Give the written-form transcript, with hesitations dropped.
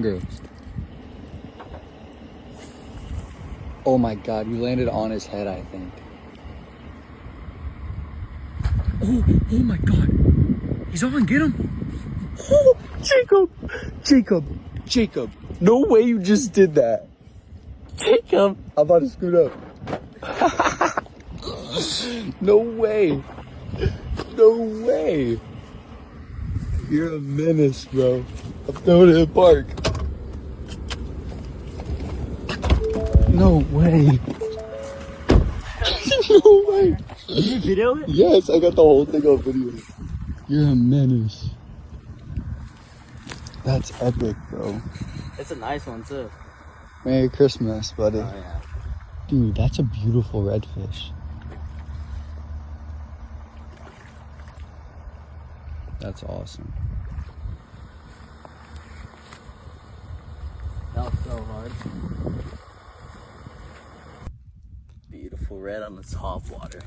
Girls. Oh my god, you landed on his head, I think. Oh my god. He's on, get him. Oh, Jacob. No way you just did that. Jacob. I'm about to scoot up. No way. You're a menace, bro. I'm throwing it in the park. No way. No way. Did you video it? Yes, I got the whole thing on video. You're a menace. That's epic, bro. It's a nice one too. Merry Christmas, buddy. Oh yeah. Dude, that's a beautiful redfish. That's awesome. That was so hard. Beautiful red on the top water.